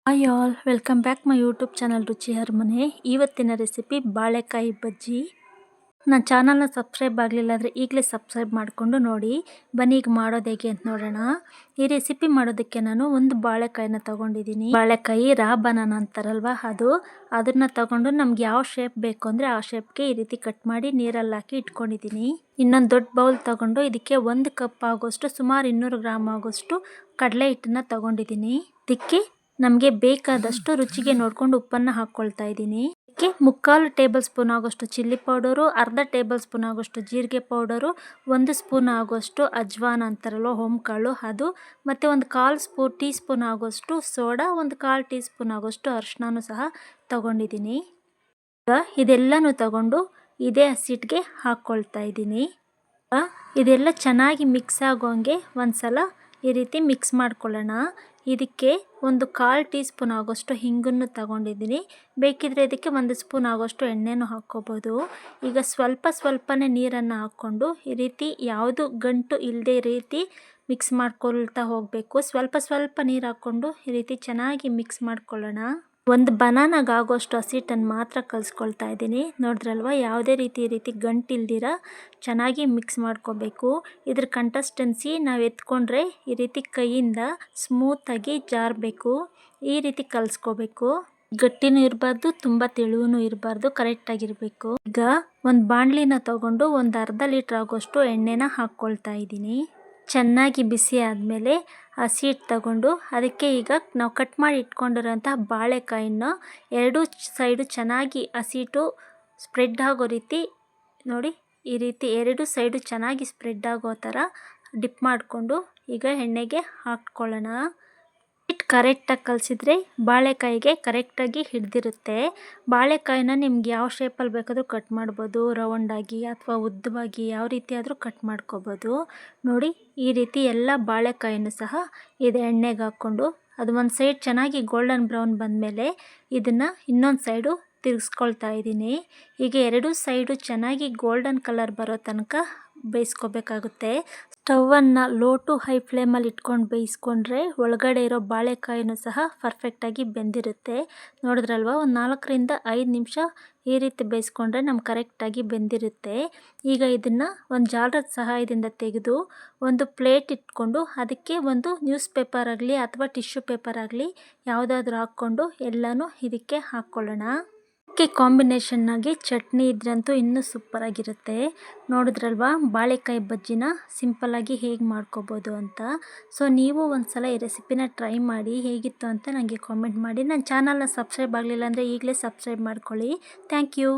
Hi all, welcome back my YouTube channel ರುಚಿ ಅರಮನೆ. ಇವತ್ತಿನ ರೆಸಿಪಿ ಬಾಳೆಕಾಯಿ ಬಜ್ಜಿ. ನನ್ನ ಚಾನಲ್ನ ಸಬ್ಸ್ಕ್ರೈಬ್ ಆಗಲಿಲ್ಲ ಅಂದರೆ ಈಗಲೇ ಸಬ್ಸ್ಕ್ರೈಬ್ ಮಾಡಿಕೊಂಡು ನೋಡಿ. ಬನ್ನಿ ಈಗ ಮಾಡೋದು ಹೇಗೆ ಅಂತ ನೋಡೋಣ. ಈ ರೆಸಿಪಿ ಮಾಡೋದಕ್ಕೆ ನಾನು ಒಂದು ಬಾಳೆಕಾಯಿನ ತೊಗೊಂಡಿದ್ದೀನಿ. ಬಾಳೆಕಾಯಿ ರಾ ಬನಾನ ಅಂತಾರಲ್ವ ಅದನ್ನು ತಗೊಂಡು ನಮ್ಗೆ ಯಾವ ಶೇಪ್ ಬೇಕು ಅಂದರೆ ಆ ಶೇಪ್ಗೆ ಈ ರೀತಿ ಕಟ್ ಮಾಡಿ ನೀರಲ್ಲಿ ಹಾಕಿ ಇಟ್ಕೊಂಡಿದ್ದೀನಿ. ಇನ್ನೊಂದು ದೊಡ್ಡ ಬೌಲ್ ತಗೊಂಡು ಇದಕ್ಕೆ 1 ಕಪ್ ಆಗೋಷ್ಟು ಸುಮಾರು 200 ಗ್ರಾಮ್ ಆಗೋಷ್ಟು ಕಡಲೆ ಹಿಟ್ಟನ್ನು ತಗೊಂಡಿದ್ದೀನಿ. ಇದಕ್ಕೆ ನಮಗೆ ಬೇಕಾದಷ್ಟು ರುಚಿಗೆ ನೋಡಿಕೊಂಡು ಉಪ್ಪನ್ನು ಹಾಕ್ಕೊಳ್ತಾ ಇದ್ದೀನಿ. ಇದಕ್ಕೆ 3/4 ಟೇಬಲ್ ಸ್ಪೂನ್ ಆಗೋಷ್ಟು ಚಿಲ್ಲಿ ಪೌಡರು, ಅರ್ಧ ಟೇಬಲ್ ಸ್ಪೂನ್ ಆಗೋಷ್ಟು ಜೀರಿಗೆ ಪೌಡರು, 1 ಸ್ಪೂನ್ ಆಗೋಷ್ಟು ಅಜ್ವಾನ ಅಂತಾರಲ್ವ ಹೋಮ್ಕಾಳು ಅದು, ಮತ್ತು 1/4 ಟೀ ಸ್ಪೂನ್ ಆಗೋಷ್ಟು ಸೋಡಾ, 1/4 ಟೀ ಸ್ಪೂನ್ ಆಗೋಷ್ಟು ಅರಿಶಿನನೂ ಸಹ ತಗೊಂಡಿದ್ದೀನಿ. ಈಗ ಇದೆಲ್ಲನೂ ತಗೊಂಡು ಇದೇ ಹಸಿಟ್ಟಿಗೆ ಹಾಕ್ಕೊಳ್ತಾ ಇದ್ದೀನಿ. ಇದೆಲ್ಲ ಚೆನ್ನಾಗಿ ಮಿಕ್ಸ್ ಆಗೋಂಗೆ ಒಂದ್ಸಲ ಈ ರೀತಿ ಮಿಕ್ಸ್ ಮಾಡ್ಕೊಳ್ಳೋಣ. ಇದಕ್ಕೆ 1/4 ಟೀ ಸ್ಪೂನ್ ಆಗೋಷ್ಟು ಹಿಂಗನ್ನು ತಗೊಂಡಿದ್ದೀನಿ. ಬೇಕಿದ್ರೆ ಇದಕ್ಕೆ 1 ಸ್ಪೂನ್ ಆಗೋಷ್ಟು ಎಣ್ಣೆನೂ ಹಾಕ್ಕೋಬೋದು. ಈಗ ಸ್ವಲ್ಪನೇ ನೀರನ್ನು ಹಾಕ್ಕೊಂಡು ಈ ರೀತಿ ಯಾವುದು ಗಂಟು ಇಲ್ಲದೆ ರೀತಿ ಮಿಕ್ಸ್ ಮಾಡ್ಕೊಳ್ತಾ ಹೋಗಬೇಕು. ಸ್ವಲ್ಪ ನೀರು ಹಾಕ್ಕೊಂಡು ಈ ರೀತಿ ಚೆನ್ನಾಗಿ ಮಿಕ್ಸ್ ಮಾಡ್ಕೊಳ್ಳೋಣ. ಒಂದು ಬನಾನಾಗಾಗೋಷ್ಟು ಹಸಿಟ್ಟನ್ನು ಮಾತ್ರ ಕಲಿಸ್ಕೊಳ್ತಾ ಇದ್ದೀನಿ. ನೋಡಿದ್ರಲ್ವ, ಯಾವುದೇ ಈ ರೀತಿ ಗಂಟಿಲ್ದಿರ ಚೆನ್ನಾಗಿ ಮಿಕ್ಸ್ ಮಾಡ್ಕೋಬೇಕು. ಇದ್ರ ಕನ್ಸಿಸ್ಟೆನ್ಸಿ ನಾವು ಎತ್ಕೊಂಡ್ರೆ ಈ ರೀತಿ ಕೈಯಿಂದ ಸ್ಮೂತಾಗಿ ಜಾರಬೇಕು. ಈ ರೀತಿ ಕಲಿಸ್ಕೋಬೇಕು. ಗಟ್ಟಿನೂ ಇರಬಾರ್ದು, ತುಂಬ ತೆಳುವೂ ಇರಬಾರ್ದು, ಕರೆಕ್ಟಾಗಿರಬೇಕು. ಈಗ ಒಂದು ಬಾಣಲಿನ ತಗೊಂಡು ಒಂದು ಅರ್ಧ ಲೀಟ್ರ್ ಆಗೋಷ್ಟು ಎಣ್ಣೆನ ಹಾಕ್ಕೊಳ್ತಾ ಇದ್ದೀನಿ. ಚೆನ್ನಾಗಿ ಬಿಸಿ ಆದಮೇಲೆ ಹಸಿ ಹಿಟ್ಟು ತಗೊಂಡು ಅದಕ್ಕೆ ಈಗ ನಾವು ಕಟ್ ಮಾಡಿ ಇಟ್ಕೊಂಡಿರೋಂಥ ಬಾಳೆಕಾಯಿನ ಎರಡೂ ಸೈಡು ಚೆನ್ನಾಗಿ ಹಸಿ ಹಿಟ್ಟು ಸ್ಪ್ರೆಡ್ ಆಗೋ ರೀತಿ ನೋಡಿ, ಈ ರೀತಿ ಎರಡೂ ಸೈಡು ಚೆನ್ನಾಗಿ ಸ್ಪ್ರೆಡ್ ಆಗೋ ಥರ ಡಿಪ್ ಮಾಡಿಕೊಂಡು ಈಗ ಎಣ್ಣೆಗೆ ಹಾಕ್ಕೊಳ್ಳೋಣ. ಹಿಟ್ಟು ಕರೆಕ್ಟಾಗಿ ಕಲಿಸಿದ್ರೆ ಬಾಳೆಕಾಯಿಗೆ ಕರೆಕ್ಟಾಗಿ ಹಿಡಿದಿರುತ್ತೆ. ಬಾಳೆಕಾಯಿನ ನಿಮ್ಗೆ ಯಾವ ಶೇಪಲ್ಲಿ ಬೇಕಾದರೂ ಕಟ್ ಮಾಡ್ಬೋದು, ರೌಂಡಾಗಿ ಅಥವಾ ಉದ್ದವಾಗಿ ಯಾವ ರೀತಿ ಆದರೂ ಕಟ್ ಮಾಡ್ಕೋಬೋದು. ನೋಡಿ, ಈ ರೀತಿ ಎಲ್ಲ ಬಾಳೆಕಾಯಿನೂ ಸಹ ಇದು ಎಣ್ಣೆಗೆ ಹಾಕ್ಕೊಂಡು ಅದು ಒಂದು ಸೈಡ್ ಚೆನ್ನಾಗಿ ಗೋಲ್ಡನ್ ಬ್ರೌನ್ ಬಂದಮೇಲೆ ಇದನ್ನು ಇನ್ನೊಂದು ಸೈಡು ತಿರ್ಗಿಸ್ಕೊಳ್ತಾ ಇದ್ದೀನಿ. ಈಗ ಎರಡೂ ಸೈಡು ಚೆನ್ನಾಗಿ ಗೋಲ್ಡನ್ ಕಲರ್ ಬರೋ ತನಕ ಬೇಯಿಸ್ಕೋಬೇಕಾಗುತ್ತೆ. ಸ್ಟವನ್ನು ಲೋ ಟು ಹೈ ಫ್ಲೇಮಲ್ಲಿ ಇಟ್ಕೊಂಡು ಬೇಯಿಸ್ಕೊಂಡ್ರೆ ಒಳಗಡೆ ಇರೋ ಬಾಳೆಕಾಯಿನೂ ಸಹ ಪರ್ಫೆಕ್ಟಾಗಿ ಬೆಂದಿರುತ್ತೆ. ನೋಡಿದ್ರಲ್ವ, ಒಂದು 4ರಿಂದ 5 ನಿಮಿಷ ಈ ರೀತಿ ಬೇಯಿಸ್ಕೊಂಡ್ರೆ ನಮ್ಗೆ ಕರೆಕ್ಟಾಗಿ ಬೆಂದಿರುತ್ತೆ. ಈಗ ಇದನ್ನು ಒಂದು ಜಾಲದ ಸಹಾಯದಿಂದ ತೆಗೆದು ಒಂದು ಪ್ಲೇಟ್ ಇಟ್ಕೊಂಡು ಅದಕ್ಕೆ ಒಂದು ನ್ಯೂಸ್ ಪೇಪರ್ ಆಗಲಿ ಅಥವಾ ಟಿಶ್ಯೂ ಪೇಪರ್ ಆಗಲಿ ಯಾವುದಾದ್ರೂ ಹಾಕ್ಕೊಂಡು ಎಲ್ಲನೂ ಇದಕ್ಕೆ ಹಾಕ್ಕೊಳ್ಳೋಣ. ಇದಕ್ಕೆ ಕಾಂಬಿನೇಷನ್ನಾಗಿ ಚಟ್ನಿ ಇದ್ರಂತೂ ಇನ್ನೂ ಸೂಪರಾಗಿರುತ್ತೆ. ನೋಡಿದ್ರಲ್ವ, ಬಾಳೆಕಾಯಿ ಬಜ್ಜಿನ ಸಿಂಪಲ್ಲಾಗಿ ಹೇಗೆ ಮಾಡ್ಕೋಬೋದು ಅಂತ. ಸೊ ನೀವು ಒಂದ್ಸಲ ಈ ರೆಸಿಪಿನ ಟ್ರೈ ಮಾಡಿ, ಹೇಗಿತ್ತು ಅಂತ ನನಗೆ ಕಾಮೆಂಟ್ ಮಾಡಿ. ನನ್ನ ಚಾನಲ್ನ ಸಬ್ಸ್ಕ್ರೈಬ್ ಆಗಲಿಲ್ಲ ಅಂದರೆ ಈಗಲೇ ಸಬ್ಸ್ಕ್ರೈಬ್ ಮಾಡ್ಕೊಳ್ಳಿ. Thank you.